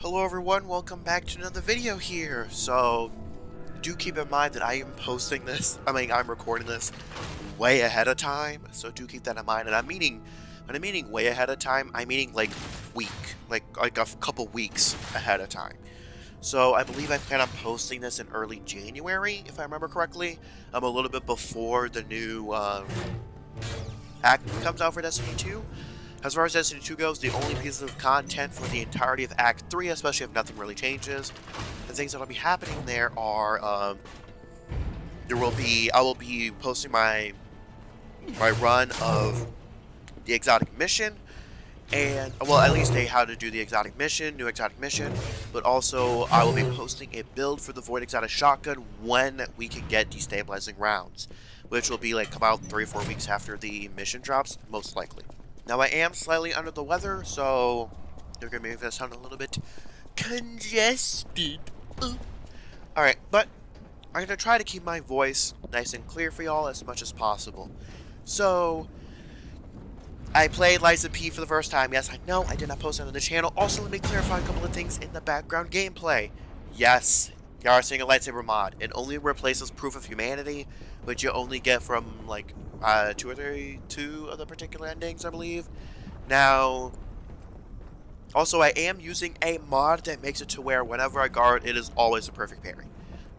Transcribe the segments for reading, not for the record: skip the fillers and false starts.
Hello everyone, welcome back to another video here. So, do keep in mind that I am posting this, I'm recording this way ahead of time, so do keep that in mind. And when I'm meaning way ahead of time, I'm meaning like like a couple weeks ahead of time. So I believe I plan on posting this in early January, if I remember correctly. I'm a little bit before the new act comes out for Destiny 2. As far as Destiny 2 goes, the only pieces of content for the entirety of Act 3, especially if nothing really changes, the things that will be happening there are, I will be posting my run of the exotic mission, and, well, at least how to do the exotic mission, new exotic mission, but also I will be posting a build for the Void Exotic Shotgun when we can get destabilizing rounds, which will be, like, come out 3 or 4 weeks after the mission drops, most likely. Now, I am slightly under the weather, so you're going to make this sound a little bit congested. Alright, but I'm going to try to keep my voice nice and clear for y'all as much as possible. So, I played Lies of P for the first time. Yes, I know, I did not post it on the channel. Also, let me clarify a couple of things in the background gameplay. Yes, you are seeing a lightsaber mod. It only replaces Proof of Humanity, which you only get from, like, two of the particular endings, I believe. Now, also, I am using a mod that makes it to where whenever I guard, it is always a perfect parry.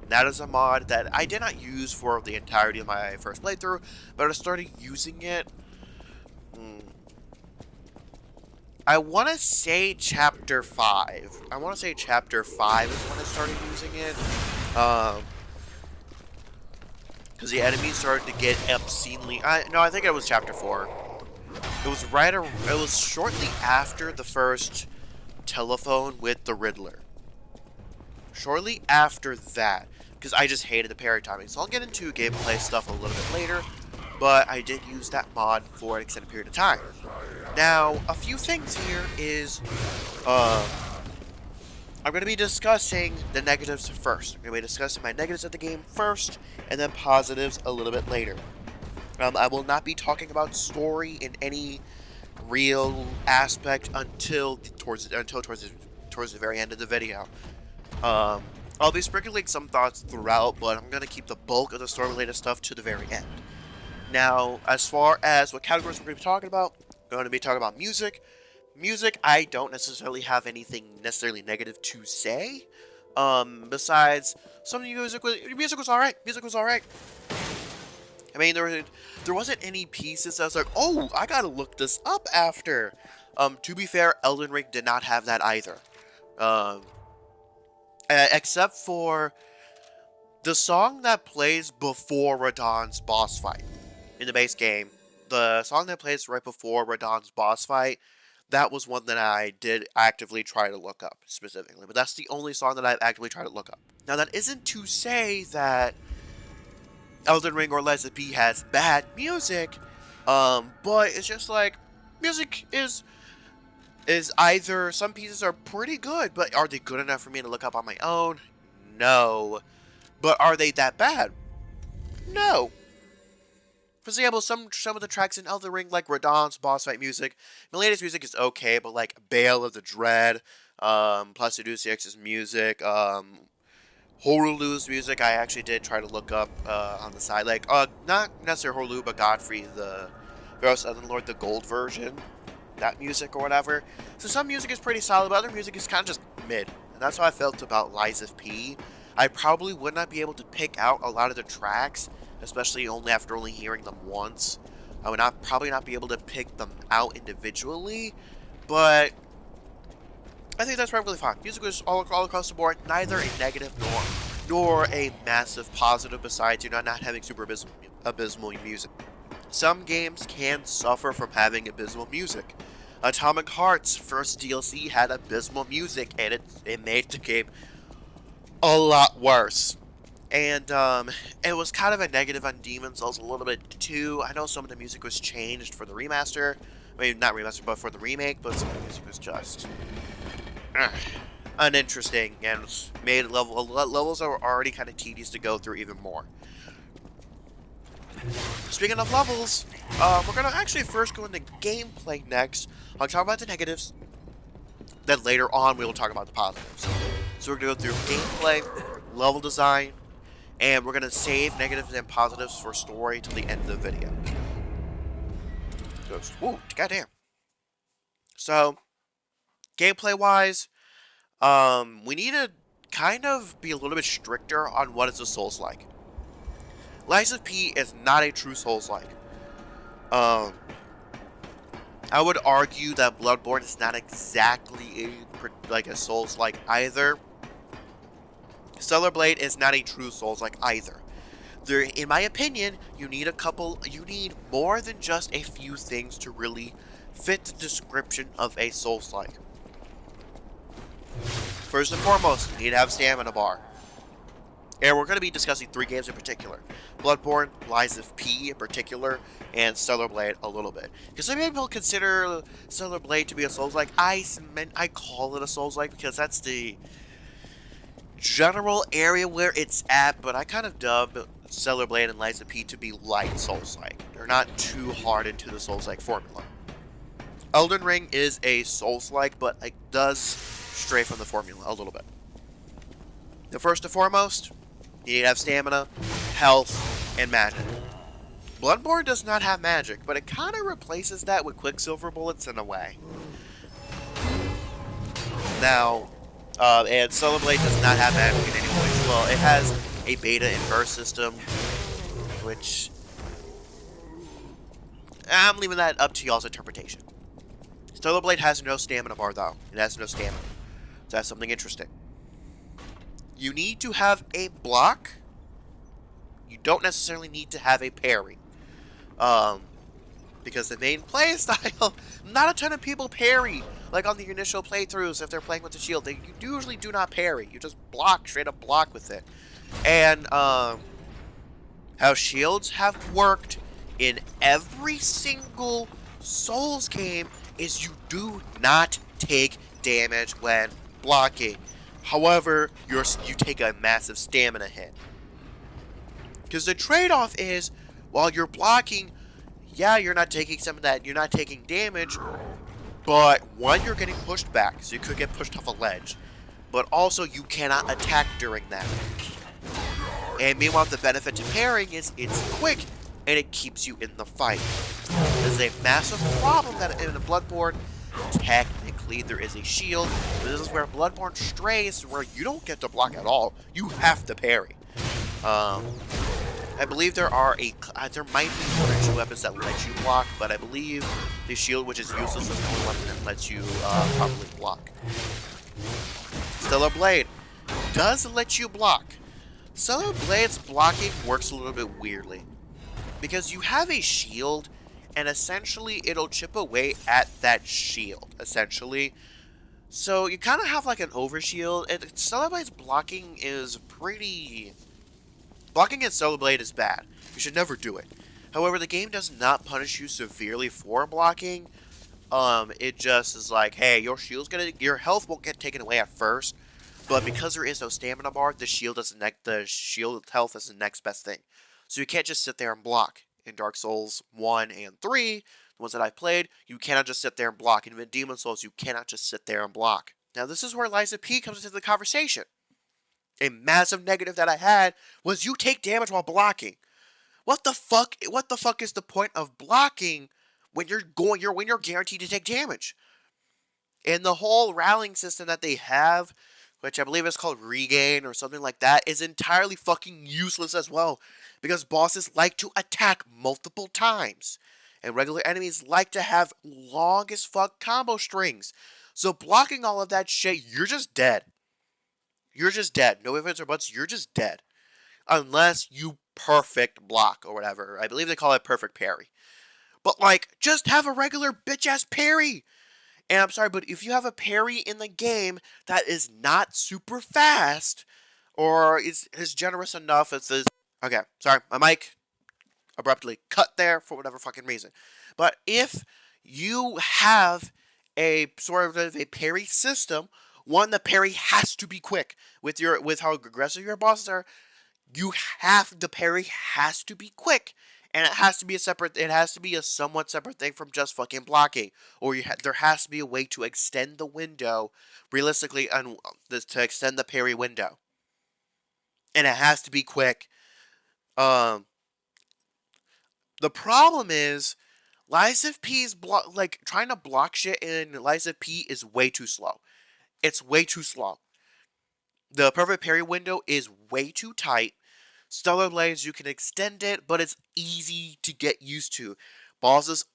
And that is a mod that I did not use for the entirety of my first playthrough, but I started using it. I want to say Chapter 5. I want to say Chapter 5 is when I started using it. Because the enemies started to get obscenely... No, I think it was Chapter 4. It was shortly after the first telephone with the Riddler. Shortly after that. Because I just hated the parry timing. So I'll get into gameplay stuff a little bit later. But I did use that mod for an extended period of time. Now, a few things here is... I'm going to be discussing the negatives first. I'm going to be discussing my negatives of the game first, and then positives a little bit later. I will not be talking about story in any real aspect until towards the very end of the video. I'll be sprinkling some thoughts throughout, but I'm going to keep the bulk of the story-related stuff to the very end. Now, as far as what categories we're going to be talking about, I'm going to be talking about music. Music, I don't necessarily have anything necessarily negative to say. Besides, some of the music was alright. Music was alright. I mean, there wasn't any pieces that I was like, oh, I gotta look this up after. To be fair, Elden Ring did not have that either. Except for the song that plays before Radahn's boss fight in the base game. The song that plays right before Radahn's boss fight, that was one that I did actively try to look up specifically. But that's the only song that I've actively tried to look up. Now, that isn't to say that Elden Ring or Lies of P has bad music, but it's just like, music is either, some pieces are pretty good, but are they good enough for me to look up on my own? No. But are they that bad? No. For example, some of the tracks in Elden Ring, like Radahn's boss fight music, Milena's music is okay, but like Bale of the Dread, Placiduceus's music, Horulu's music, I actually did try to look up on the side, like, not necessarily Horulu, but Godfrey, the Pharaoh Southern Lord, the gold version, that music or whatever. So some music is pretty solid, but other music is kind of just mid, and that's how I felt about Lies of P. I probably would not be able to pick out a lot of the tracks, especially after hearing them once. I would probably not be able to pick them out individually, but I think that's perfectly fine. Music was all across the board, neither a negative nor a massive positive, besides not having super abysmal music. Some games can suffer from having abysmal music. Atomic Heart's first DLC had abysmal music, and it made the game a lot worse. And it was kind of a negative on Demon's Souls a little bit too. I know some of the music was changed for the remaster. I mean, not remaster, but for the remake, but some of the music was just uninteresting and made levels that were already kind of tedious to go through even more. Speaking of levels, we're going to actually first go into gameplay next. I'll talk about the negatives. Then later on, we will talk about the positives. So we're going to go through gameplay, level design, and we're going to save negatives and positives for story till the end of the video. Whoa, goddamn. So, gameplay-wise, we need to kind of be a little bit stricter on what is a Souls-like. Lies of P is not a true Souls-like. I would argue that Bloodborne is not exactly a Souls-like either. Stellar Blade is not a true Souls-like either. There, in my opinion, you need more than just a few things to really fit the description of a Souls-like. First and foremost, you need to have stamina bar. And we're going to be discussing 3 games in particular. Bloodborne, Lies of P in particular, and Stellar Blade a little bit. Because some people consider Stellar Blade to be a Souls-like. I call it a Souls-like because that's the general area where it's at, but I kind of dub Stellar Blade and Lies of P to be light Souls-like. They're not too hard into the Souls-like formula. Elden Ring is a Souls-like, but it does stray from the formula a little bit. The first and foremost, you need to have stamina, health, and magic. Bloodborne does not have magic, but it kind of replaces that with Quicksilver bullets in a way. Now, and Stellar Blade does not have magic in any way. Well, it has a beta and burst system, which I'm leaving that up to y'all's interpretation. Stellar Blade has no stamina bar, though. It has no stamina. So that's something interesting. You need to have a block. You don't necessarily need to have a parry. Because the main play style, not a ton of people parry. Like on the initial playthroughs, if they're playing with the shield, you usually do not parry. You just block, straight up block with it. And how shields have worked in every single Souls game is you do not take damage when blocking. However, you take a massive stamina hit. Because the trade-off is, while you're blocking, yeah, you're not taking some of that, you're not taking damage, but one, you're getting pushed back, so you could get pushed off a ledge. But also, you cannot attack during that. And meanwhile, the benefit to parrying is it's quick, and it keeps you in the fight. This is a massive problem that in Bloodborne, technically there is a shield, but this is where Bloodborne strays, where you don't get to block at all. You have to parry. I believe there might be 1 or 2 weapons that let you block, but I believe the shield, which is useless, is the only weapon that lets you properly block. Stellar Blade does let you block. Stellar Blade's blocking works a little bit weirdly, because you have a shield, and essentially it'll chip away at that shield, essentially. So you kind of have like an overshield, and Stellar Blade's blocking is pretty... Blocking in Stellar Blade is bad. You should never do it. However, the game does not punish you severely for blocking. It just is like, hey, your health won't get taken away at first, but because there is no stamina bar, the shield health is the next best thing. So you can't just sit there and block. In Dark Souls 1 and 3, the ones that I've played, you cannot just sit there and block. And in Demon Souls, you cannot just sit there and block. Now, this is where Lies of P comes into the conversation. A massive negative that I had was you take damage while blocking. What the fuck is the point of blocking when you're guaranteed to take damage? And the whole rallying system that they have, which I believe is called Regain or something like that, is entirely fucking useless as well. Because bosses like to attack multiple times. And regular enemies like to have long as fuck combo strings. So blocking all of that shit, you're just dead. You're just dead. No ifs or buts, you're just dead. Unless you perfect block or whatever. I believe they call it perfect parry. But like, just have a regular bitch-ass parry. And I'm sorry, but if you have a parry in the game that is not super fast, or is generous enough as this... Okay, sorry, my mic abruptly cut there for whatever fucking reason. But if you have a sort of a parry system, one, the parry has to be quick. With how aggressive your bosses are, the parry has to be quick. And it has to be a separate. It has to be a somewhat separate thing from just fucking blocking. Or there has to be a way to extend the window, realistically, to extend the parry window. And it has to be quick. Um, the problem is, Lies of P's trying to block shit in Lies of P is way too slow. It's way too slow. The perfect parry window is way too tight. Stellar Blades, you can extend it, but it's easy to get used to. Bosses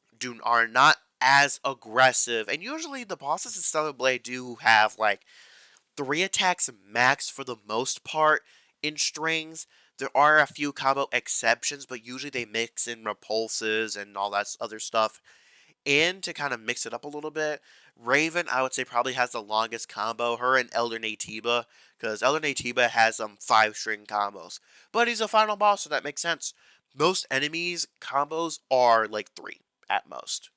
are not as aggressive, and usually the bosses in Stellar Blade do have like 3 attacks max for the most part in strings. There are a few combo exceptions, but usually they mix in repulses and all that other stuff in to kind of mix it up a little bit. Raven, I would say, probably has the longest combo. Her and Elder Naytiba, because Elder Naytiba has 5-string combos. But he's a final boss, so that makes sense. Most enemies' combos are like 3 at most.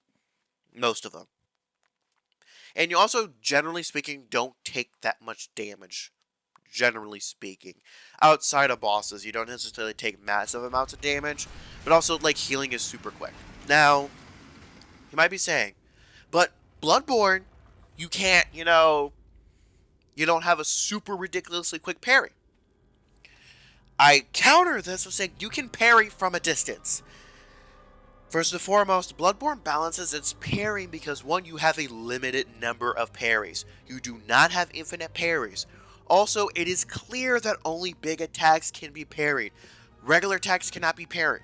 Most of them. And you also, generally speaking, don't take that much damage. Generally speaking. Outside of bosses, you don't necessarily take massive amounts of damage. But also, like, healing is super quick. Now, you might be saying, but Bloodborne, you can't, you don't have a super ridiculously quick parry. I counter this with saying you can parry from a distance. First and foremost, Bloodborne balances its parrying because, one, you have a limited number of parries. You do not have infinite parries. Also, it is clear that only big attacks can be parried. Regular attacks cannot be parried.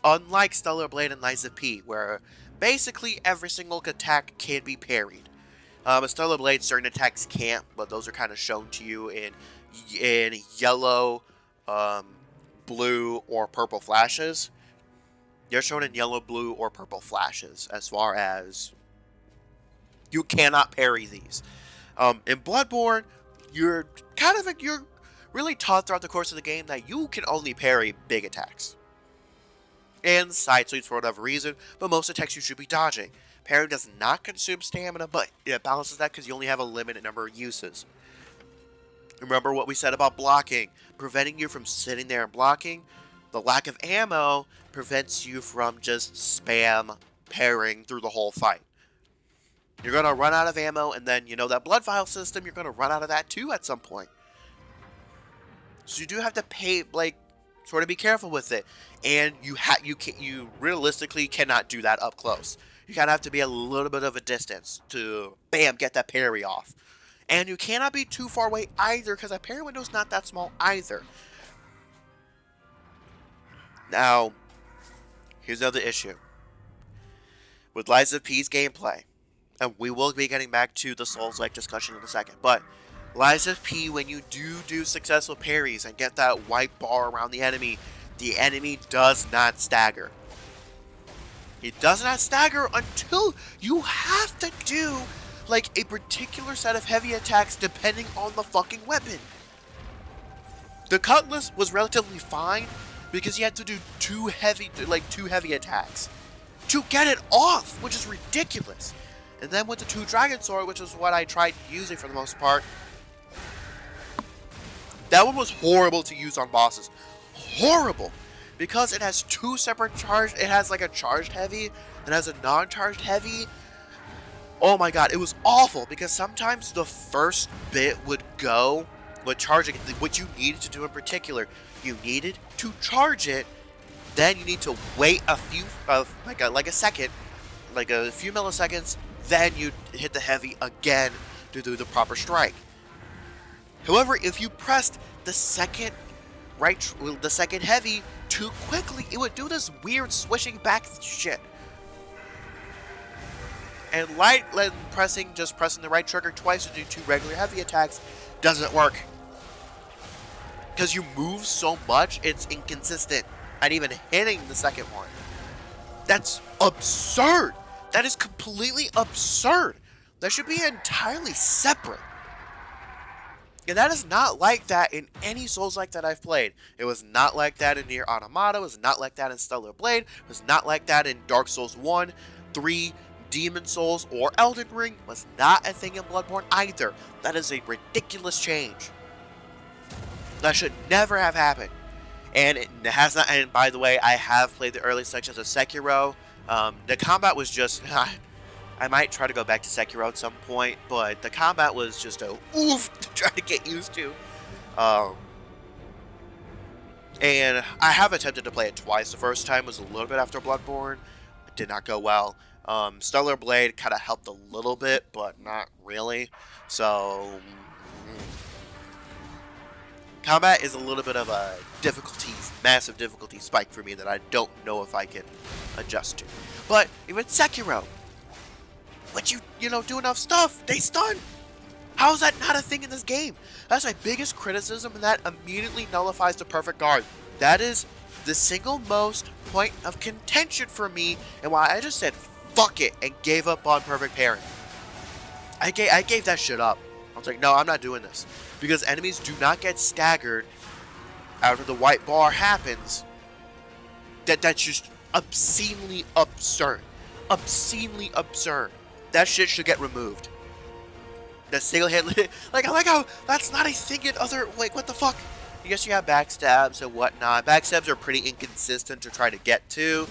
Unlike Stellar Blade and Lies of P, where basically every single attack can be parried. Stellar Blade, certain attacks can't, but those are kind of shown to you in yellow, blue, or purple flashes. They're shown in yellow, blue, or purple flashes as far as you cannot parry these. In Bloodborne, you're really taught throughout the course of the game that you can only parry big attacks and side sweeps for whatever reason, but most attacks you should be dodging. Parry does not consume stamina, but it balances that because you only have a limited number of uses. Remember what we said about blocking, preventing you from sitting there and blocking. The lack of ammo prevents you from just spam parrying through the whole fight. You're going to run out of ammo, and then, that blood vial system, you're going to run out of that too at some point. So you do have to sort of be careful with it. And you realistically cannot do that up close. You kind of have to be a little bit of a distance to, bam, get that parry off. And you cannot be too far away either, because that parry window is not that small either. Now, here's another issue. With Lies of P's gameplay, and we will be getting back to the Souls-like discussion in a second, but Lies of P, when you do successful parries and get that white bar around the enemy does not stagger. It does not stagger until you have to do like a particular set of heavy attacks depending on the fucking weapon. The Cutlass was relatively fine because you had to do two heavy attacks to get it off, which is ridiculous. And then with the 2 Dragon Sword, which is what I tried using for the most part, that one was horrible to use on bosses. Horrible! Because it has 2 separate charge. It has like a charged heavy and has a non-charged heavy. Oh my god, it was awful because sometimes the first bit would go with charging. What you needed to do in particular, you needed to charge it. Then you need to wait a few, like a second, like a few milliseconds. Then you hit the heavy again to do the proper strike. However, if you pressed the second heavy too quickly, it would do this weird swishing back shit. And just pressing the right trigger twice to do 2 regular heavy attacks doesn't work. Because you move so much, it's inconsistent at even hitting the second one. That's absurd. That is completely absurd. That should be entirely separate. And that is not like that in any Souls-like that I've played. It was not like that in Nier Automata. It was not like that in Stellar Blade. It was not like that in Dark Souls 1, 3, Demon Souls, or Elden Ring. It was not a thing in Bloodborne either. That is a ridiculous change. That should never have happened. And it has not. And by the way, I have played the early sections of Sekiro. The combat was just. I might try to go back to Sekiro at some point, but the combat was just a oof to try to get used to. Um, and I have attempted to play it twice. The first time was a little bit after Bloodborne. It did not go well. Stellar Blade kind of helped a little bit, but not really. So, combat is a little bit of a massive difficulty spike for me that I don't know if I can adjust to. But even Sekiro, once you do enough stuff, they stun. How is that not a thing in this game? That's my biggest criticism, and that immediately nullifies the perfect guard. That is the single most point of contention for me, and why I just said fuck it and gave up on perfect parry. I gave that shit up. I was like, no, I'm not doing this. Because enemies do not get staggered after the white bar happens. That's just obscenely absurd. Obscenely absurd. That shit should get removed. That single hit, like, I like how that's not a thing in other, like, what the fuck? Yes, you have backstabs and whatnot. Backstabs are pretty inconsistent to try to get to.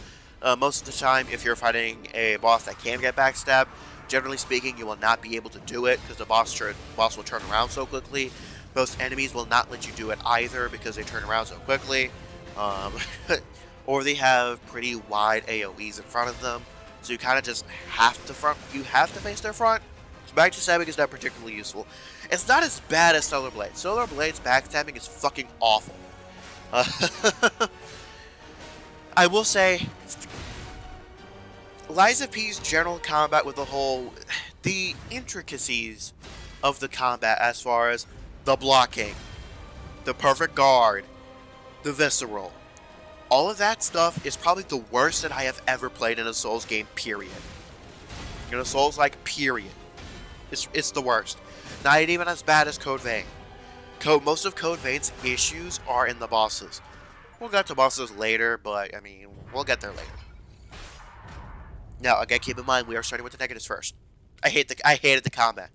Most of the time, if you're fighting a boss that can get backstabbed, generally speaking, you will not be able to do it because the boss will turn around so quickly. Most enemies will not let you do it either because they turn around so quickly. Or they have pretty wide AoEs in front of them. So you kind of just have to face their front. So back to stabbing is not particularly useful. It's not as bad as Stellar Blade. Stellar Blade's backstabbing is fucking awful. I will say, Lies of P's general combat with the intricacies of the combat as far as the blocking, the perfect guard, the visceral, all of that stuff is probably the worst that I have ever played in a Souls game, period. In a Souls-like, period. It's the worst. Not even as bad as Code Vein. Most of Code Vein's issues are in the bosses. We'll get to bosses later, but, I mean, we'll get there later. Now, again, keep in mind, we are starting with the negatives first. I hated the combat.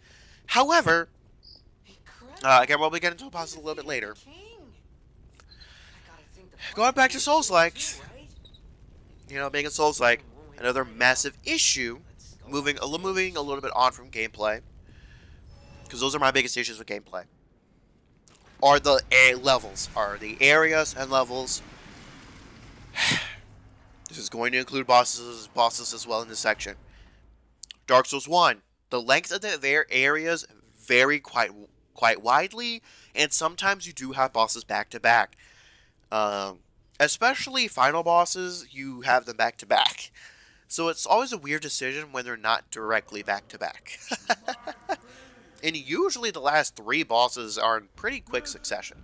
However, again, we'll be getting to the bosses a little bit later. Going back to Souls-like, being a Souls-like, another massive issue, moving a little bit on from gameplay, because those are my biggest issues with gameplay, are the levels, are the areas and levels. This is going to include bosses as well in this section. Dark Souls 1, the length of their areas vary quite widely, and sometimes you do have bosses back to back. Especially final bosses, you have them back to back. So it's always a weird decision when they're not directly back to back. And usually the last 3 bosses are in pretty quick succession.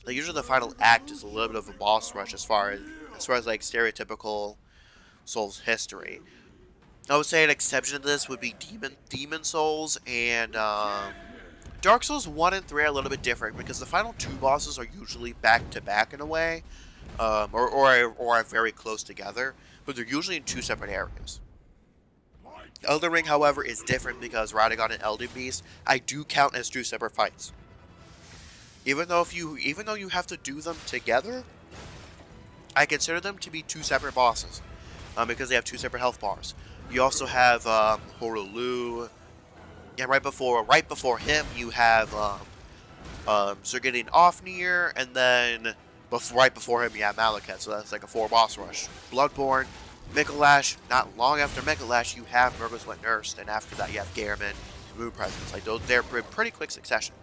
Like usually the final act is a little bit of a boss rush as far as like stereotypical Souls history. I would say an exception to this would be Demon Souls, and Dark Souls 1 and 3 are a little bit different because the final 2 bosses are usually back to back in a way, or are very close together, but they're usually in 2 separate areas. Elden Ring, however, is different because riding on an Elden Beast, I do count as 2 separate fights. Even though you have to do them together, I consider them to be 2 separate bosses, because they have 2 separate health bars. You also have Horulu, and right before him you have Sir Ofnir, and then right before him you have Malekith. So that's like a 4 boss rush. Bloodborne, Micolash. Not long after Micolash you have Murgo's Wet Nurse, and after that you have Gehrman, Moon Presence. Like they're in pretty quick succession.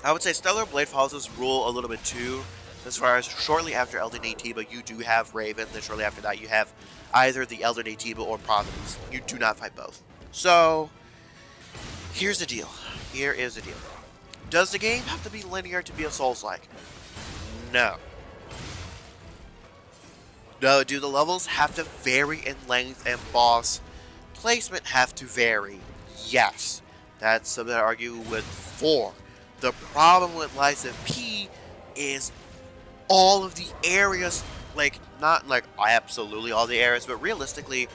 I would say Stellar Blade follows this rule a little bit too, as far as shortly after Elden Atiba you do have Raven, then shortly after that you have either the Elden Atiba or Providence. You do not fight both. So, here's the deal. Here is the deal. Does the game have to be linear to be a Souls-like? No. No, do the levels have to vary in length and boss placement have to vary? Yes. That's something I argue with 4. The problem with Lies of P is all of the areas, like, not like absolutely all the areas, but realistically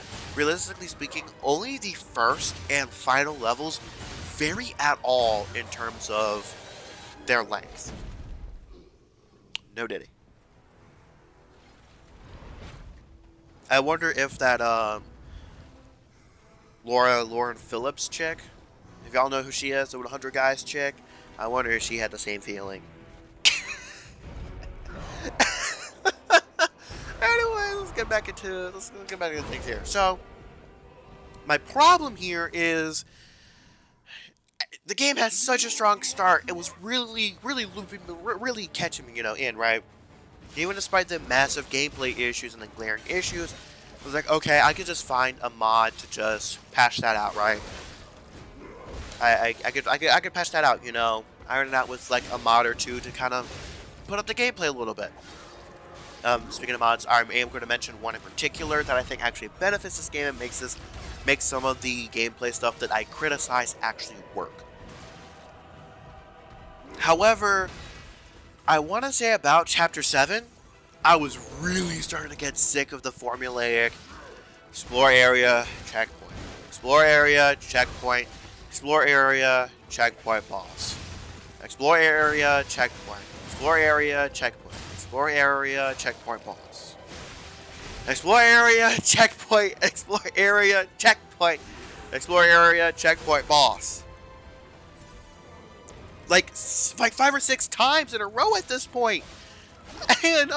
speaking, only the first and final levels vary at all in terms of their length. No diddy. I wonder if that Lauren Phillips chick, if y'all know who she is, the 100 Guys chick, I wonder if she had the same feeling. Anyway, let's get back into things here. So, my problem here is the game has such a strong start. It was really looping, really catching me, in, right? Even despite the massive gameplay issues and the glaring issues, I was like, okay, I could just find a mod to just patch that out, right? I could patch that out, iron it out with like a mod or two to kind of put up the gameplay a little bit. Speaking of mods, I am going to mention one in particular that I think actually benefits this game and makes some of the gameplay stuff that I criticize actually work. However, I want to say about Chapter 7, I was really starting to get sick of the formulaic explore area, checkpoint. Explore area, checkpoint. Explore area, checkpoint, boss. Explore area, checkpoint. Explore area, checkpoint. Explore area, checkpoint, boss. Explore area, checkpoint. Explore area, checkpoint. Explore area, checkpoint, boss. Like 5 or 6 times in a row at this point. And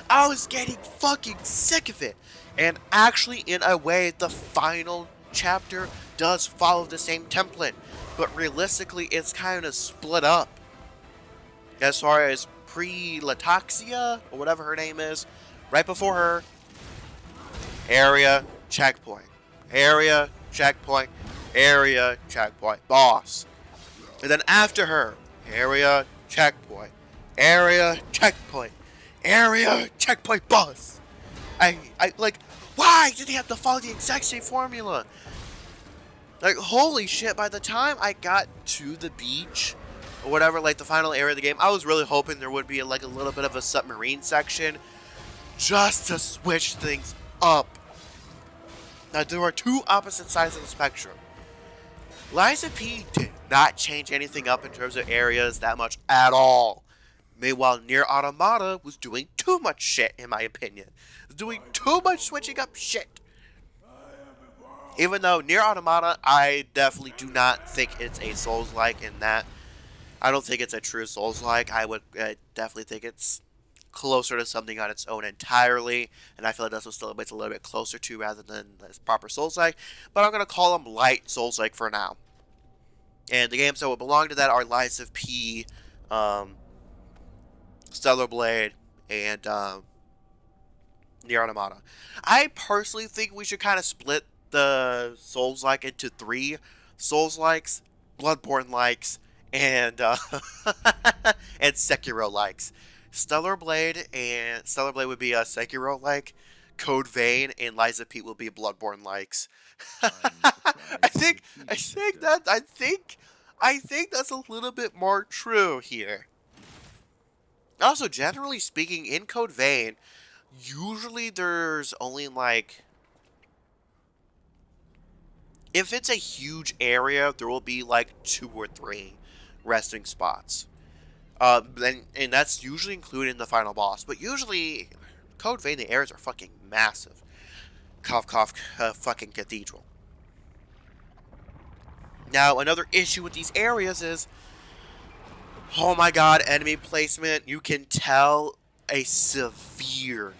I was getting fucking sick of it. And actually, in a way, the final chapter does follow the same template. But realistically, it's kind of split up. As far as Pre-Lataxia, or whatever her name is, right before her, area, checkpoint. Area, checkpoint. Area, checkpoint, boss. And then after her, area, checkpoint. Area, checkpoint. Area, checkpoint, boss. I like, why did they have to follow the exact same formula? Like, holy shit, by the time I got to the beach, or whatever, like the final area of the game, I was really hoping there would be like a little bit of a submarine section, just to switch things up. Now, there are two opposite sides of the spectrum. Lies of P did not change anything up in terms of areas that much at all. Meanwhile, Nier Automata was doing too much shit, in my opinion. Doing too much switching up shit. Even though Nier Automata, I definitely do not think it's a Souls-like in that. I don't think it's a true Souls-like. I would definitely think it's closer to something on its own entirely. And I feel like that's what it's a little bit closer to rather than this proper Souls-like. But I'm going to call them light Souls-like for now. And the games that would belong to that are Lies of P, Stellar Blade, and Nier Automata. I personally think we should kind of split the Souls-like into 3 Souls-likes, Bloodborne-likes, and and Sekiro-likes. Stellar Blade would be a Sekiro-like, Code Vein, and Lies of P will be Bloodborne-likes. I think that's a little bit more true here. Also, generally speaking, in Code Vein, usually there's only like, if it's a huge area, there will be like 2 or 3 resting spots. And that's usually included in the final boss. But usually, Code Vein, the areas are fucking massive. Cough, cough, fucking cathedral. Now, another issue with these areas is, oh my god, enemy placement. You can tell a severe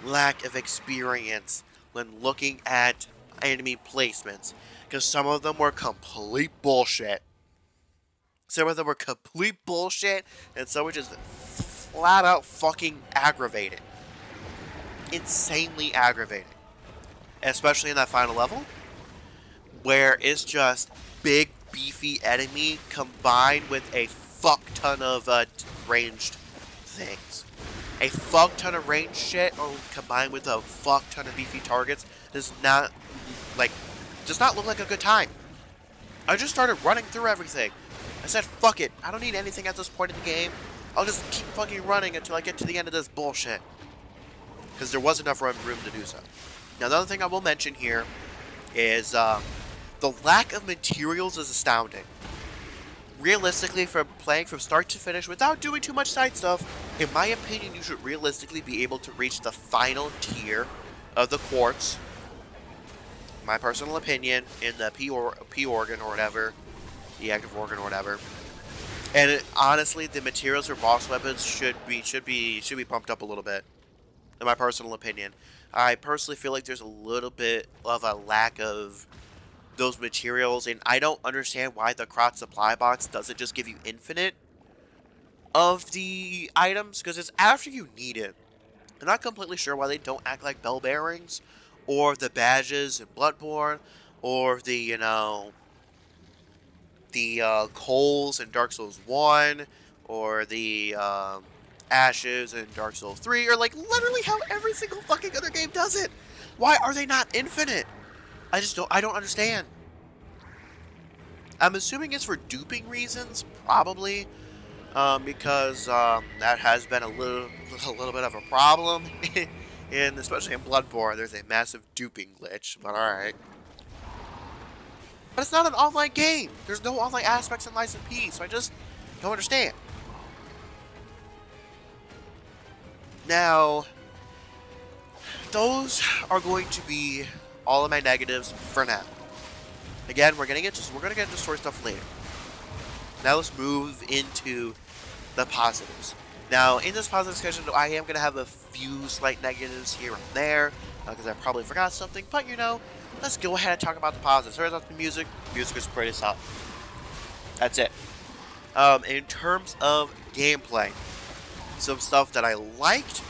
lack of experience when looking at enemy placements. Because some of them were complete bullshit. Some of them were complete bullshit, and some were just flat out fucking aggravating. Insanely aggravating. Especially in that final level, where it's just big, beefy enemy combined with a fuck ton of ranged things. A fuck ton of ranged shit, or combined with a fuck ton of beefy targets, does not look like a good time. I just started running through everything. I said, fuck it, I don't need anything at this point in the game. I'll just keep fucking running until I get to the end of this bullshit. Because there was enough room to do so. Now, another thing I will mention here is the lack of materials is astounding. realistically, from playing from start to finish without doing too much side stuff, in my opinion, you should realistically be able to reach the final tier of the quartz. My personal opinion, in the P organ or whatever, the active organ or whatever. And honestly, the materials for boss weapons should be bumped up a little bit. In my personal opinion, I personally feel like there's a little bit of a lack of those materials, and I don't understand why the Crot supply box doesn't just give you infinite of the items, because it's after you need it. I'm not completely sure why they don't act like bell bearings, or the badges in Bloodborne, or the, you know, the coals in Dark Souls 1, or the ashes in Dark Souls 3, or like literally how every single fucking other game does it. Why are they not infinite? I don't understand. I'm assuming it's for duping reasons, probably, because that has been a little bit of a problem, especially in Bloodborne. There's a massive duping glitch, but all right. But it's not an online game. There's no online aspects in Lies of P, so I just don't understand. Now, those are going to be all of my negatives for now. Again, we're gonna get into story stuff later. Now let's move into the positives. Now, in this positive section, I am gonna have a few slight negatives here and there because I probably forgot something. But you know, let's go ahead and talk about the positives. First off, the music. Music is pretty solid. That's it. In terms of gameplay, some stuff that I liked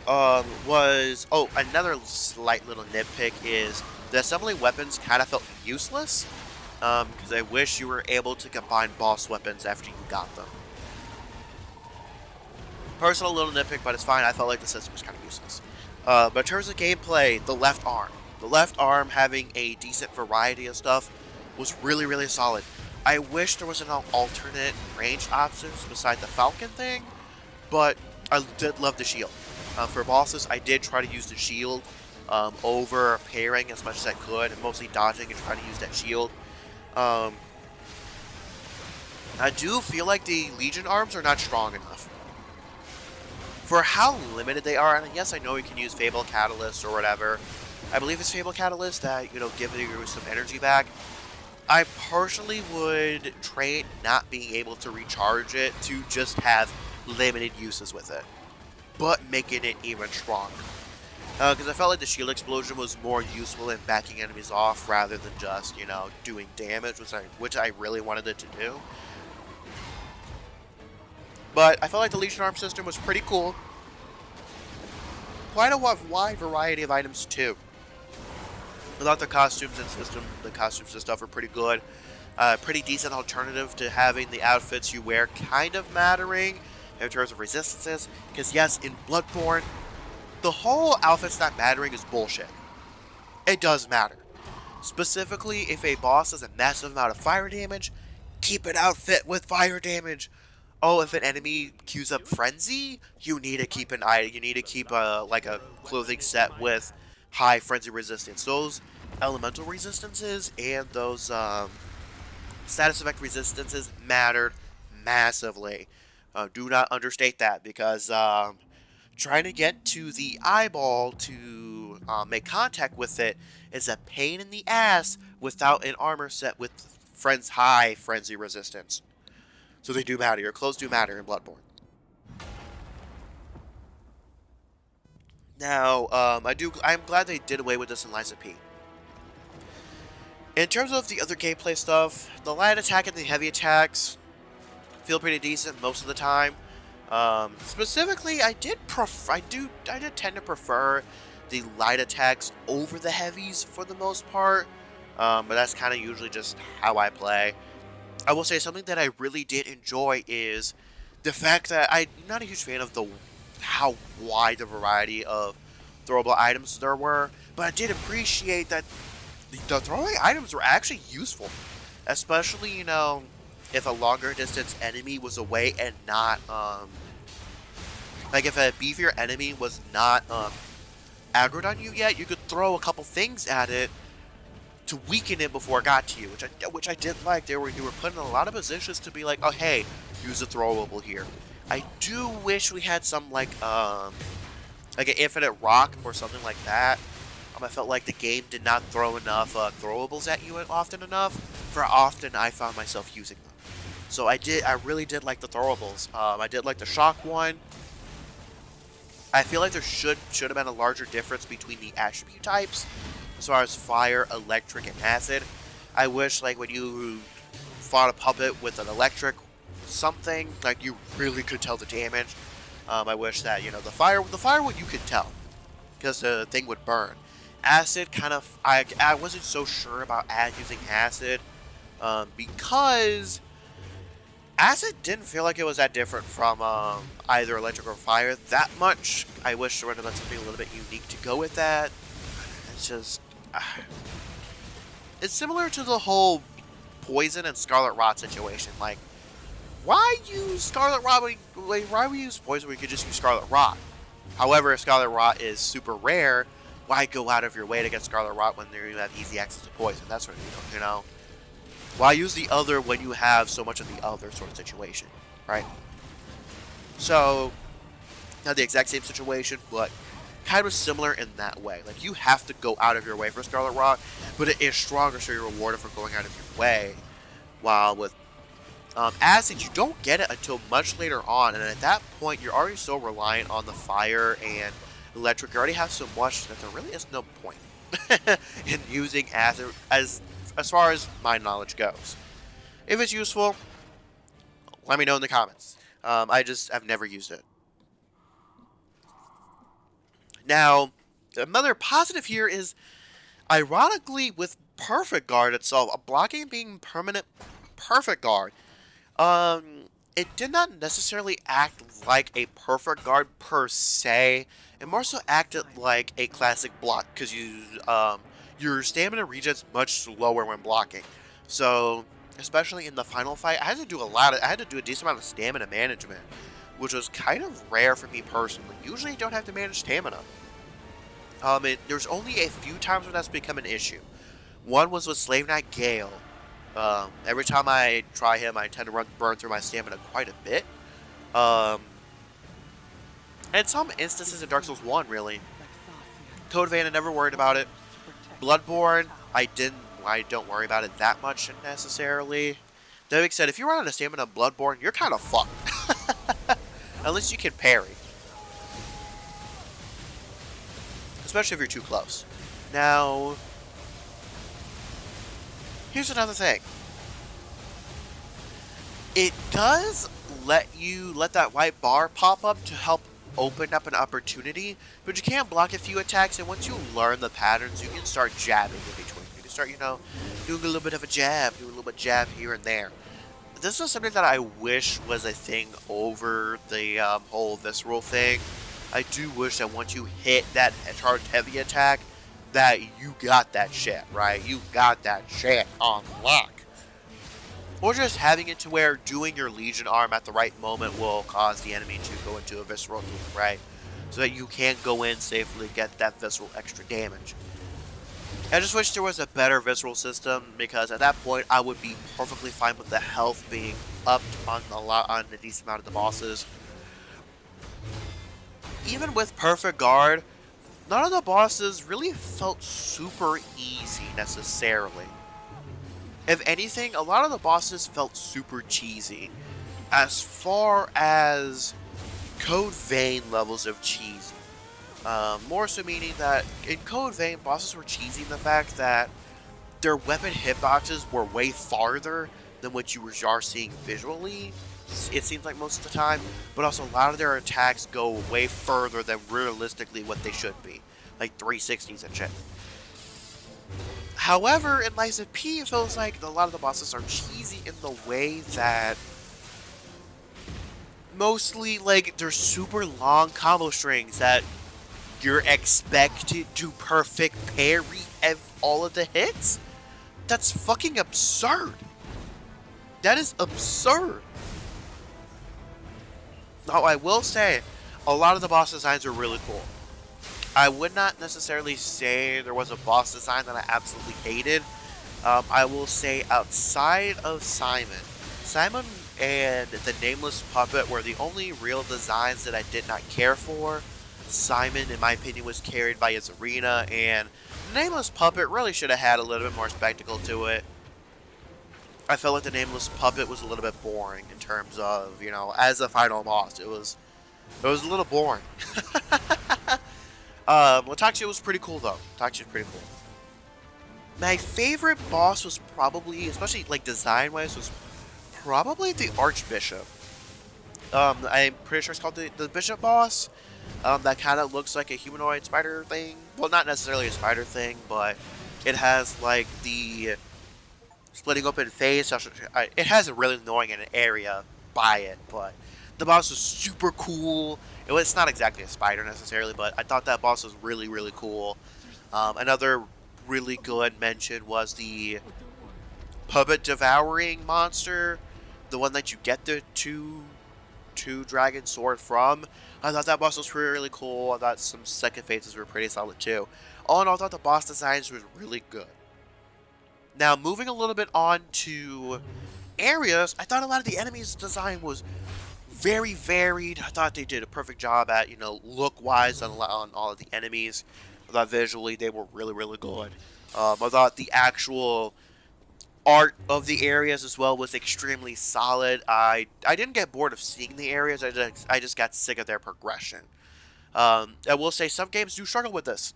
was another slight little nitpick is the assembling weapons kind of felt useless because I wish you were able to combine boss weapons after you got them. Personal little nitpick, but it's fine. I felt like the system was kind of useless. But in terms of gameplay, the left arm having a decent variety of stuff was really, really solid. I wish there was an alternate range options beside the Falcon thing, but I did love the shield. For bosses, I did try to use the shield over parrying as much as I could, and mostly dodging and trying to use that shield. I do feel like the Legion arms are not strong enough. For how limited they are, and yes, I know you can use Fable Catalyst or whatever. I believe it's Fable Catalyst that, you know, give you some energy back. I personally would trade not being able to recharge it to just have limited uses with it, but making it even stronger. Because I felt like the shield explosion was more useful in backing enemies off rather than just, you know, doing damage, which I really wanted it to do. But I felt like the Legion Arm system was pretty cool. Quite a wide variety of items too. I thought the costumes and stuff are pretty good. Pretty decent alternative to having the outfits you wear kind of mattering in terms of resistances. Because yes, in Bloodborne, the whole outfits not mattering is bullshit. It does matter. Specifically, if a boss has a massive amount of fire damage, keep an outfit with fire damage. Oh, if an enemy queues up Frenzy, you need to keep like a clothing set with high Frenzy resistance. Those elemental resistances and those status effect resistances mattered massively. Do not understate that, because trying to get to the eyeball to make contact with it is a pain in the ass without an armor set with high Frenzy resistance. So they do matter. Your clothes do matter in Bloodborne. Now, I'm glad they did away with this in Lies of P. In terms of the other gameplay stuff, the light attack and the heavy attacks feel pretty decent most of the time. Specifically, I did tend to prefer the light attacks over the heavies for the most part. But that's kind of usually just how I play. I will say something that I really did enjoy is the fact that I'm not a huge fan of how wide the variety of throwable items there were, but I did appreciate that the throwing items were actually useful, especially, you know, if a longer distance enemy was away and not like if a beefier enemy was not aggroed on you yet, you could throw a couple things at it to weaken it before it got to you, which I did like. You were put in a lot of positions to be like, oh hey, use a throwable here. I do wish we had some like an infinite rock or something like that. I felt like the game did not throw enough throwables at you often enough for how often I found myself using them. So I really did like the throwables. I did like the shock one. I feel like there should have been a larger difference between the attribute types as far as fire, electric, and acid. I wish like when you fought a puppet with an electric something, like you really could tell the damage. I wish that, you know, the fire one you could tell because the thing would burn. Acid kind of, I wasn't so sure about using acid because acid didn't feel like it was that different from either electric or fire that much. I wish there would have been something a little bit unique to go with that. It's just, it's similar to the whole poison and Scarlet Rot situation. Like, why use Scarlet Rot? Why we use poison when we could just use Scarlet Rot? However, if Scarlet Rot is super rare, why go out of your way to get Scarlet Rot when you have easy access to poison? That sort of deal, you know? Why use the other when you have so much of the other sort of situation, right? So, not the exact same situation, but kind of similar in that way. Like, you have to go out of your way for Scarlet Rot, but it is stronger, so you're rewarded for going out of your way. While with acid, you don't get it until much later on, and at that point, you're already so reliant on the fire and electric. You already have so much that there really is no point in using acid as far as my knowledge goes. If it's useful, let me know in the comments. I've never used it. Now, another positive here is, ironically, with Perfect Guard itself, blocking being permanent Perfect Guard, it did not necessarily act like a Perfect Guard per se. It more so acted like a classic block, because your stamina regens much slower when blocking. So, especially in the final fight, I had to do a decent amount of stamina management, which was kind of rare for me personally. Usually you don't have to manage stamina. There's only a few times when that's become an issue. One was with Slave Knight Gale. Every time I try him, I tend to burn through my stamina quite a bit. And some instances in Dark Souls 1, really. Code Vein, I never worried about it. Bloodborne, I don't worry about it that much necessarily. That being said, if you run out of stamina in Bloodborne, you're kind of fucked. Unless you can parry. Especially if you're too close. Now, here's another thing. It does let that white bar pop up to help open up an opportunity, but you can't block a few attacks, and once you learn the patterns, you can start jabbing in between. You can start, doing a little bit of a jab, doing a little bit of jab here and there. This is something that I wish was a thing over the whole visceral thing. I do wish that once you hit that charged heavy attack, that you got that shit, right? You got that shit on lock. Or just having it to where doing your Legion arm at the right moment will cause the enemy to go into a visceral move, right? So that you can go in safely, get that visceral extra damage. I just wish there was a better visceral system, because at that point I would be perfectly fine with the health being upped on a decent amount of the bosses. Even with Perfect Guard, none of the bosses really felt super easy necessarily. If anything, a lot of the bosses felt super cheesy. As far as Code Vein levels of cheesy. More so meaning that in Code Vein, bosses were cheesy in the fact that their weapon hitboxes were way farther than what you are seeing visually, it seems like most of the time, but also a lot of their attacks go way further than realistically what they should be, like 360s and shit. However, in Lies of P, it feels like a lot of the bosses are cheesy in the way that mostly, like, they're super long combo strings that you're expected to perfect parry all of the hits? That's fucking absurd. That is absurd. Now, I will say, a lot of the boss designs are really cool. I would not necessarily say there was a boss design that I absolutely hated. I will say outside of Simon and the Nameless Puppet were the only real designs that I did not care for. Simon, in my opinion, was carried by his arena, and Nameless Puppet really should have had a little bit more spectacle to it. I felt like the Nameless Puppet was a little bit boring in terms of, you know, as a final boss. It was a little boring. Latakia was pretty cool though. Latakia was pretty cool. My favorite boss was probably, especially like design-wise, was probably the Archbishop. I'm pretty sure it's called the Bishop boss. That kind of looks like a humanoid spider thing. Well, not necessarily a spider thing, but it has like the splitting open face. It has a really annoying area by it, but the boss was super cool. It's not exactly a spider necessarily, but I thought that boss was really, really cool. Another really good mention was the puppet devouring monster, the one that you get the two dragon sword from. I thought that boss was really cool. I thought some second phases were pretty solid too. All in all, I thought the boss designs was really good. Now, moving a little bit on to areas, I thought a lot of the enemies design was very varied. I thought they did a perfect job at, you know, look-wise on all of the enemies. I thought visually they were really, really good. I thought the actual art of the areas as well was extremely solid. I didn't get bored of seeing the areas. I just got sick of their progression. I will say some games do struggle with this.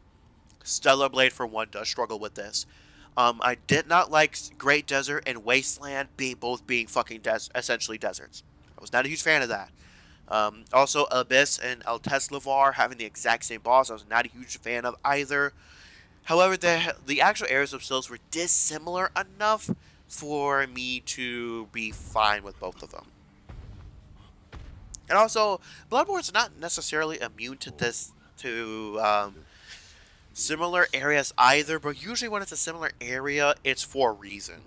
Stellar Blade, for one, does struggle with this. I did not like Great Desert and Wasteland both being fucking essentially deserts. I was not a huge fan of that. Also, Abyss and El Teslavar having the exact same boss, I was not a huge fan of either. However, the actual areas themselves were dissimilar enough for me to be fine with both of them. And also, Bloodborne's not necessarily immune to similar areas either, but usually when it's a similar area, it's for a reason.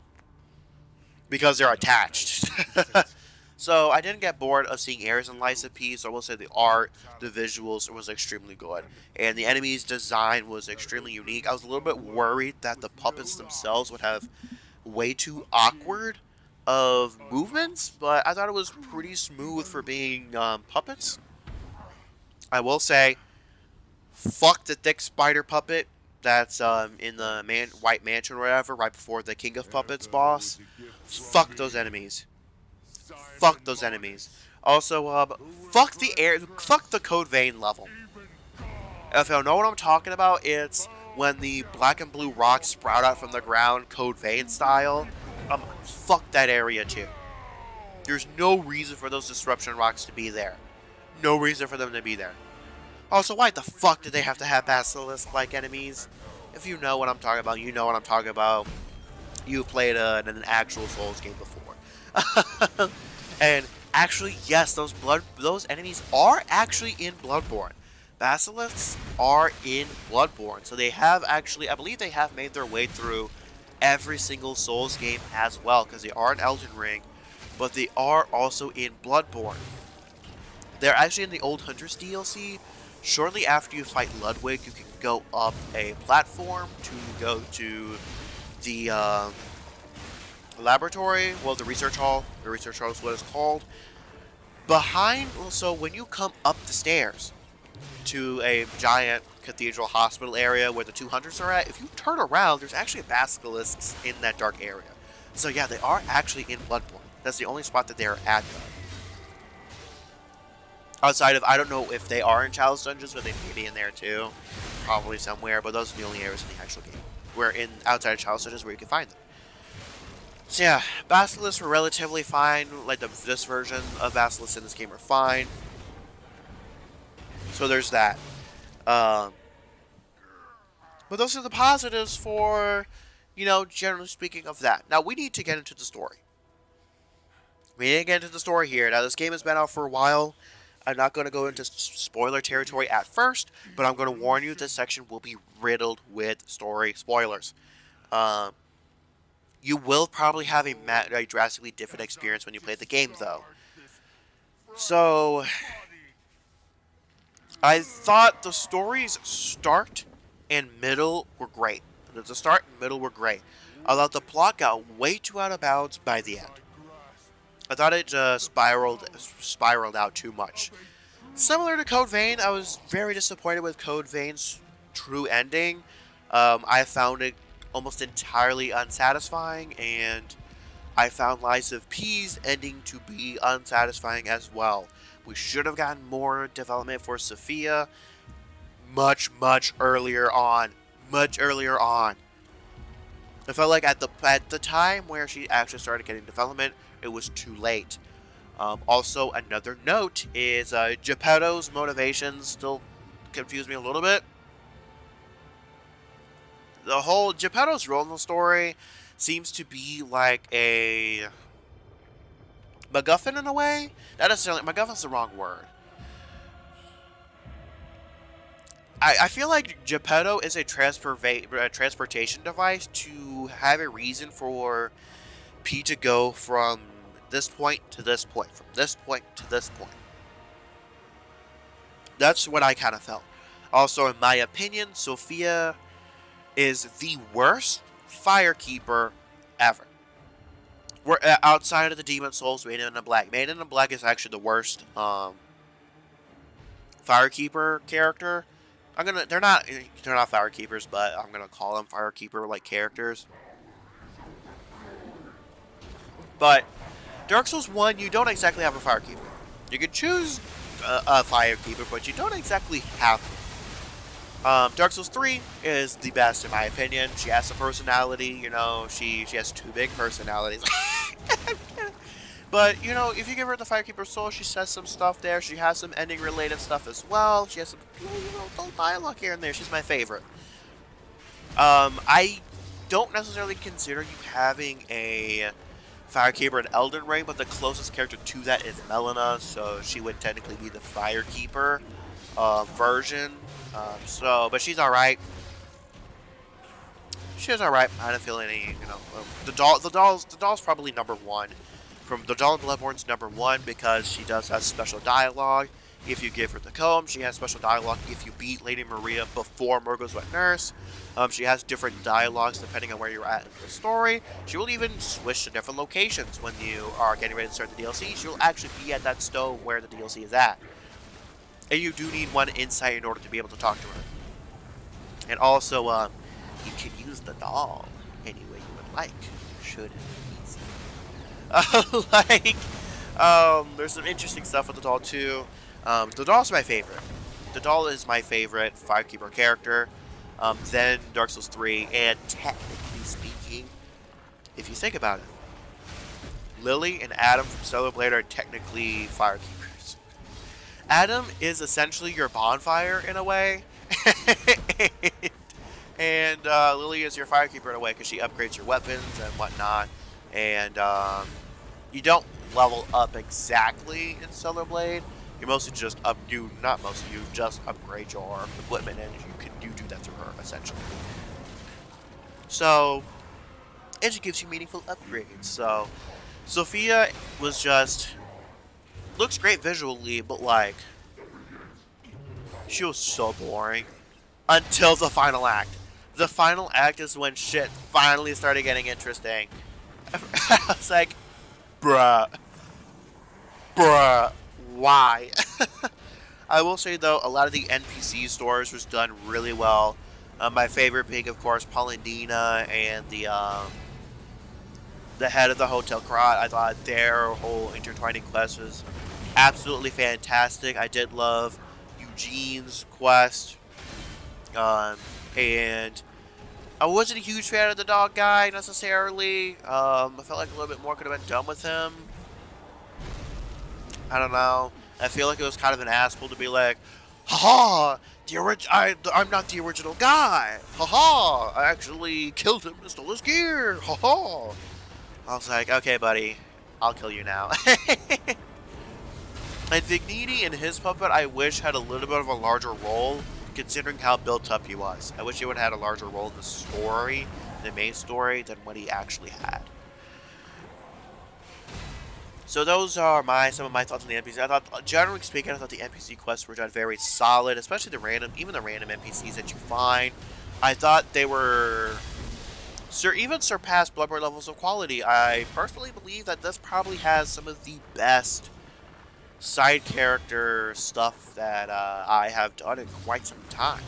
Because they're attached. So I didn't get bored of seeing areas in Lies of P, so I will say the art, the visuals was extremely good. And the enemies' design was extremely unique. I was a little bit worried that the puppets themselves would have way too awkward of movements, but I thought it was pretty smooth for being puppets. I will say, fuck the thick spider puppet that's in the White Mansion or whatever, right before the King of Puppets boss. Fuck those enemies. Fuck those enemies. Also, fuck the Code Vein level. If you know what I'm talking about, it's when the black and blue rocks sprout out from the ground, Code Vein style. Fuck that area too. There's no reason for those disruption rocks to be there. No reason for them to be there. Also, why the fuck did they have to have basilisk-like enemies? If you know what I'm talking about, you know what I'm talking about. You've played an actual Souls game before. And actually, yes, those enemies are actually in Bloodborne. Basilisks are in Bloodborne. So they have actually, I believe they have made their way through every single Souls game as well, because they are in Elden Ring, but they are also in Bloodborne. They're actually in the Old Hunters DLC. Shortly after you fight Ludwig, you can go up a platform to go to the laboratory, well, the research hall. The research hall is what it's called. So when you come up the stairs to a giant cathedral hospital area where the 200s are at, if you turn around, there's actually basilisks in that dark area. So yeah, they are actually in Bloodborne. That's the only spot that they're at, though. Outside of, I don't know if they are in Chalice Dungeons, but they may be in there too. Probably somewhere, but those are the only areas in the actual game. Outside of Chalice Dungeons where you can find them. So yeah, Basilisks were relatively fine. Like this version of Basilisks in this game are fine. So there's that. But those are the positives for, you know, generally speaking of that. Now we need to get into the story. We need to get into the story here. Now this game has been out for a while. I'm not going to go into spoiler territory at first, but I'm going to warn you this section will be riddled with story spoilers. You will probably have a drastically different experience when you play the game, though. So, I thought the story's start and middle were great. The start and middle were great. Although the plot got way too out of bounds by the end. I thought it just spiraled out too much. Similar to Code Vein, I was very disappointed with Code Vein's true ending. I found it almost entirely unsatisfying, and I found Lies of P's ending to be unsatisfying as well. We should have gotten more development for Sophia much earlier on. Much earlier on. I felt like at the time where she actually started getting development, it was too late. Also, another note is Geppetto's motivations still confuse me a little bit. The whole Geppetto's role in the story seems to be like a MacGuffin in a way. Not necessarily, MacGuffin's the wrong word. I feel like Geppetto is a transportation device to have a reason for P to go from this point to this point, from this point to this point. That's what I kind of felt. Also, in my opinion, Sophia is the worst Firekeeper ever. We're outside of the Demon Souls, Maiden in Black. Maiden in Black is actually the worst Firekeeper character. They're not Firekeepers, but I'm gonna call them Firekeeper like characters. But Dark Souls 1, you don't exactly have a Firekeeper. You can choose a Firekeeper, but you don't exactly have one. Dark Souls 3 is the best in my opinion. She has a personality, you know, she has two big personalities. But, you know, if you give her the Firekeeper soul, she says some stuff there. She has some ending related stuff as well. She has some, you know, little dialogue here and there. She's my favorite. I don't necessarily consider you having a Firekeeper in Elden Ring, but the closest character to that is Melina, so she would technically be the Firekeeper version. But she's alright. She's alright. I don't feel any, you know, the doll's probably number one. From the Doll in Bloodborne's number one because she does have special dialogue. If you give her the comb, she has special dialogue. If you beat Lady Maria before Murgo's Wet Nurse, she has different dialogues depending on where you're at in the story. She will even switch to different locations when you are getting ready to start the DLC. She will actually be at that stove where the DLC is at. And you do need one insight in order to be able to talk to her. And also, you can use the doll any way you would like, should it please you. There's some interesting stuff with the doll too. The doll's my favorite. The doll is my favorite Firekeeper character. Then Dark Souls 3, and technically speaking, if you think about it, Lily and Adam from Stellar Blade are technically Firekeepers. Adam is essentially your bonfire in a way, and Lily is your Firekeeper in a way because she upgrades your weapons and whatnot. And you don't level up exactly in Stellar Blade. You mostly just you just upgrade your equipment, and you do that through her essentially. So it just gives you meaningful upgrades. So Sophia was just looks great visually, but like she was so boring until the final act. The final act is when shit finally started getting interesting. I was like, bruh, why? I will say though, a lot of the NPC stories was done really well. My favorite being, of course, Polendina and the head of the Hotel Krat. I thought their whole intertwining quest was absolutely fantastic. I did love Eugene's quest, and I wasn't a huge fan of the dog guy necessarily. I felt like a little bit more could have been done with him. I don't know. I feel like it was kind of an asshole to be like, haha, I'm not the original guy. Haha, I actually killed him and stole his gear. Haha. I was like, okay, buddy, I'll kill you now. And Vigniti and his puppet, I wish had a little bit of a larger role, considering how built up he was. I wish he would have had a larger role in the story, the main story, than what he actually had. So those are some of my thoughts on the NPCs. I thought, generally speaking, the NPC quests were done very solid, especially even the random NPCs that you find. I thought they were even surpass Bloodborne levels of quality. I personally believe that this probably has some of the best side character stuff that I have done in quite some time.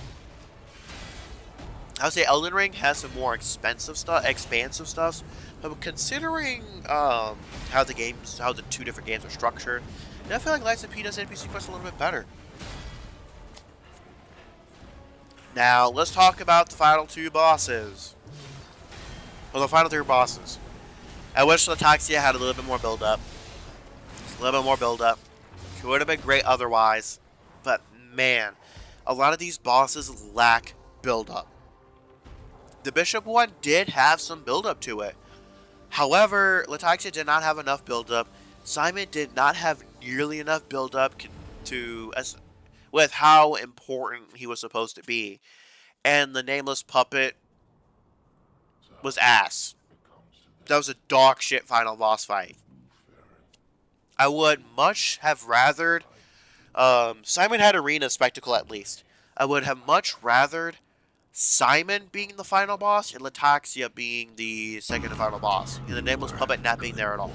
I would say Elden Ring has some more expansive stuff, but considering how the two different games are structured, I feel like Lies of P does NPC quests a little bit better. Now, let's talk about the final two bosses. Well, the final three bosses. I wish Lataxia had a little bit more build-up. A little bit more build-up. It would have been great otherwise. But, man, a lot of these bosses lack build-up. The Bishop one did have some build-up to it. However, Lataxia did not have enough build-up. Simon did not have nearly enough build-up with how important he was supposed to be. And the Nameless Puppet was ass. That was a dog shit final boss fight. I would much have rathered Simon had Arena Spectacle at least. I would have much rathered Simon being the final boss and Lataxia being the second and final boss, and the Nameless Puppet not being there at all.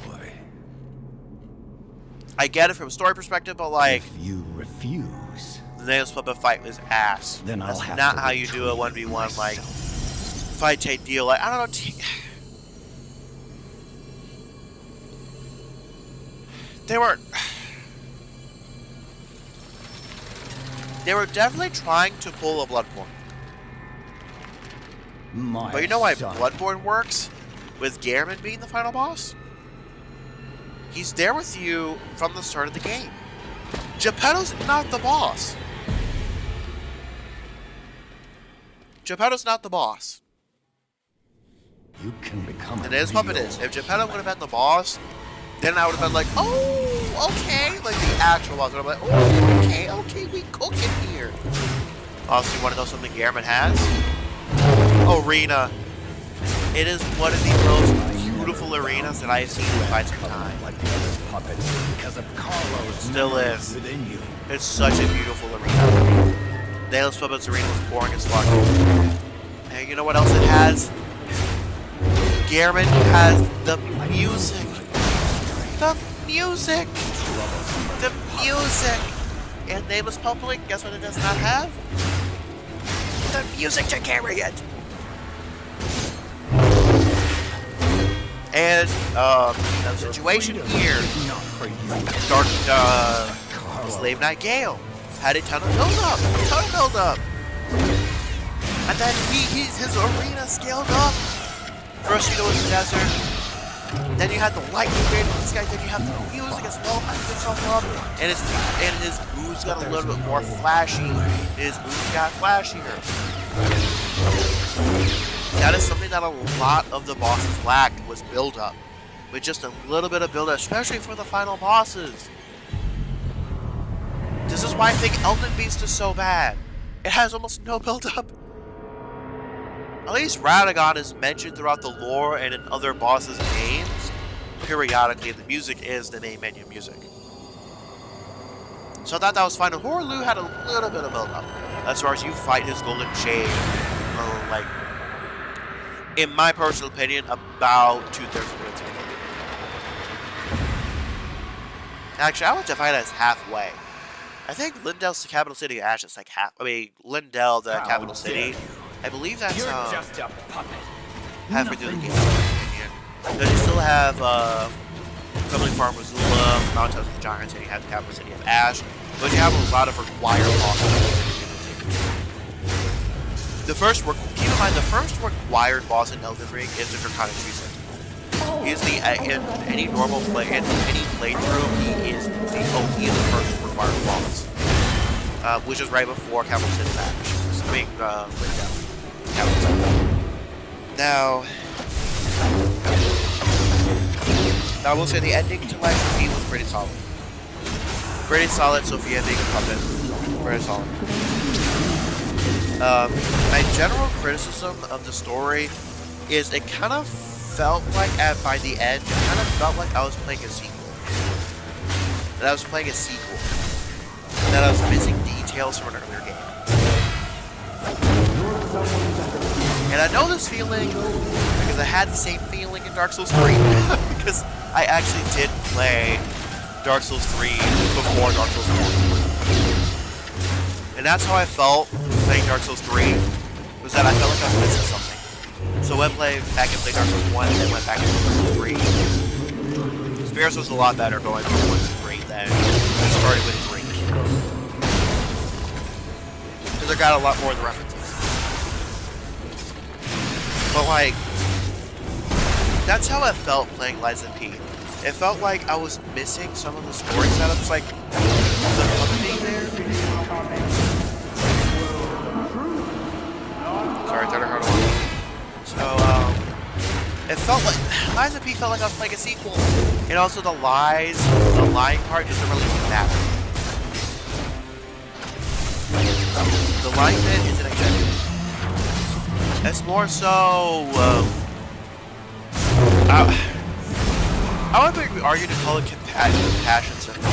I get it from a story perspective, but like, if you refuse, the Nameless Puppet fight was ass. Then That's I'll have not to how you do a 1v1 like fight type deal. Like, I don't know. They were definitely trying to pull a Bloodborne. But you know why Bloodborne works? With Gehrman being the final boss? He's there with you from the start of the game. Geppetto's not the boss. Geppetto's not the boss. You can become And his puppet is. If Geppetto would have been the boss, then I would have been like, oh, okay. Like the actual boss. Would have been like, oh, okay, we cook it here. Also, you want to know something Gehrman has? Arena. It is one of the most beautiful arenas that I have seen in quite some time. like the other puppets because of Carlos. Still is. Within you. It's such a beautiful arena. Nameless Puppet's arena was boring as fuck. And you know what else it has? Gehrman has the music. The music. The music. And Nameless Puppet, guess what it does not have? The music to carry it. And the situation here, Slave Knight Gale had a ton of build-up, and then his arena scaled up. First, it was the desert. Then you had the lightning grid with this guy. Then you have the music as well, hyping itself up, and his moves got a little bit more flashy. His moves got flashier. That is something that a lot of the bosses lacked, was build-up. With just a little bit of build-up, especially for the final bosses. This is why I think Elden Beast is so bad. It has almost no build-up. At least Radagon is mentioned throughout the lore and in other bosses' names. Periodically, the music is the main menu music. So I thought that was fine. Horlu had a little bit of build-up. As far as you fight his golden shade, or like, in my personal opinion, about 2/3 of the way to the game. Actually, I would define it as halfway. I think Lindell's the capital city of Ash is like half. I mean, Lindell, the capital city. I believe that's just a puppet. halfway through the game. But you still have Crumbling Farm Missoula, Mount of the Giants, and you have the capital city of Ash. But you have a lot of required bosses. Keep in mind, the first required boss in Elden Ring is the Draconic Tree Sentinel. He is in any normal play, in any playthrough, he is the first required boss. Which is right before Capital City Ash. I mean, Capital City. Now, I will say the ending to Lies of P was pretty solid. Pretty solid, Sophia being a puppet. Very solid. My general criticism of the story is it kind of felt like, by the end, it kind of felt like I was playing a sequel. That I was playing a sequel. That I was missing details from an earlier game. And I know this feeling because I had the same feeling in Dark Souls 3. Because I actually did play Dark Souls 3 before Dark Souls 4. And that's how I felt playing Dark Souls 3, was that I felt like I was missing something. So I went back and played Dark Souls 1, and then went back and played Dark Souls 3. Spirits was a lot better going from 1 to 3 than it started with 3. Because I got a lot more of the references. But like, that's how I felt playing Lies of P. It felt like I was missing some of the story setups, like the hook being there. Sorry, Thunderheart. So, it felt like Lies of P felt like I was playing a sequel, and also the lying part doesn't really matter. The lying bit isn't exactly. It's more so. I would be arguing to call it compassion symptom,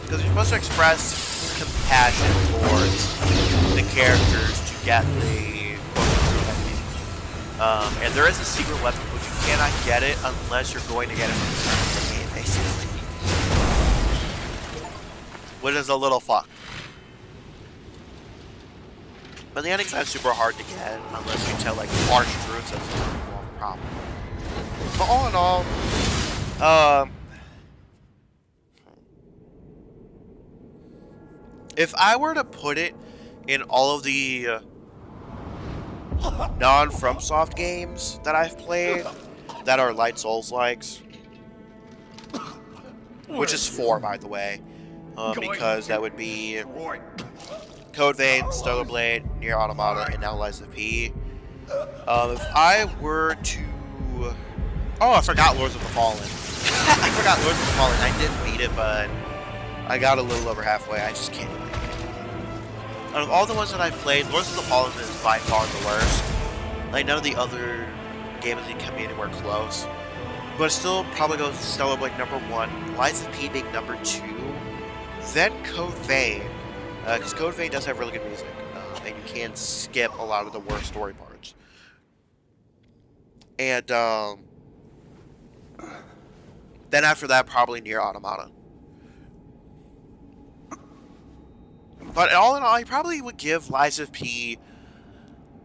because you're supposed to express compassion towards the characters to get the and there is a secret weapon, but you cannot get it unless you're going to get it from the start of the game, basically. Which is a little fucked. But the ending's not super hard to get unless you tell like harsh truths. That's a problem. But all in all, if I were to put it in all of the non-FromSoft games that I've played that are light Souls-likes, which is 4, by the way, because that would be Code Vein, Stellar Blade, Nier Automata, and now Lies of P. If I were to... Oh, I forgot Lords of the Fallen. I forgot Lords of the Fallen. I did beat it, but I got a little over halfway. I just can't. Out of all the ones that I've played, Lords of the Fallen is by far the worst. Like, none of the other games can come anywhere close. But still probably goes Stellar Blade number 1, Lies of P being number 2, then Code Vein, because Code Vein does have really good music, and you can skip a lot of the worst story parts. And, then after that, probably Nier Automata. But all in all, I probably would give Lies of P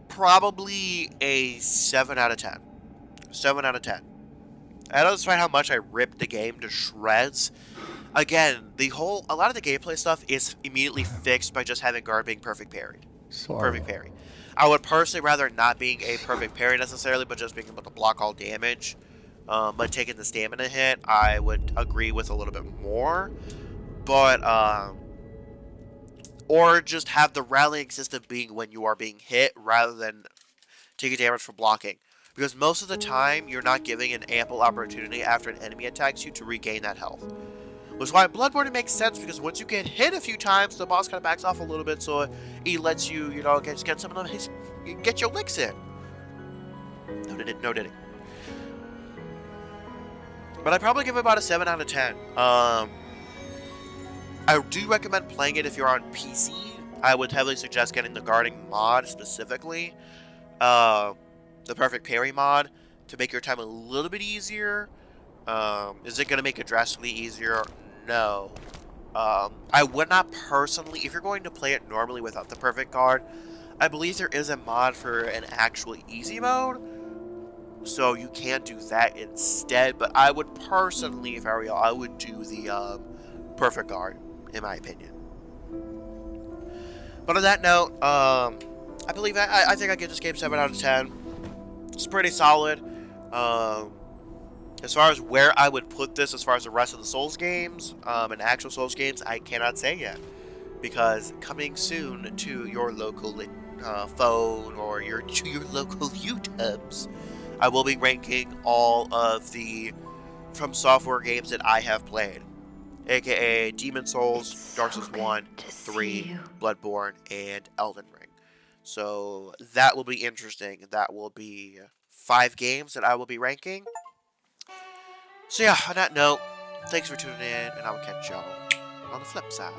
probably a 7 out of 10. 7 out of 10. I know despite how much I ripped the game to shreds, again, a lot of the gameplay stuff is immediately fixed by just having guard being perfect parried. Perfect parry. I would personally rather not being a perfect parry necessarily, but just being able to block all damage. But taking the stamina hit, I would agree with a little bit more. But, or just have the rallying system being when you are being hit rather than taking damage for blocking. Because most of the time, you're not giving an ample opportunity after an enemy attacks you to regain that health. Which is why Bloodborne it makes sense, because once you get hit a few times, the boss kind of backs off a little bit, so he lets you, get some of his, get your licks in. No did it. But I'd probably give it about a 7 out of 10. I do recommend playing it if you're on PC. I would heavily suggest getting the guarding mod specifically. The perfect parry mod to make your time a little bit easier. Is it going to make it drastically easier? No. I would not personally, if you're going to play it normally without the perfect guard, I believe there is a mod for an actual easy mode, so you can do that instead, but I would personally, if I were y'all, I would do the perfect guard, in my opinion. But on that note, I believe I think I give this game 7 out of 10. It's pretty solid. As far as where I would put this, as far as the rest of the Souls games, and actual Souls games, I cannot say yet. Because coming soon to your local phone or to your local YouTubes, I will be ranking all of the From Software games that I have played. AKA Demon Souls, Dark Souls 1, 3, Bloodborne, and Elden Ring. So that will be interesting. That will be 5 games that I will be ranking. So yeah, on that note, thanks for tuning in, and I will catch y'all on the flip side.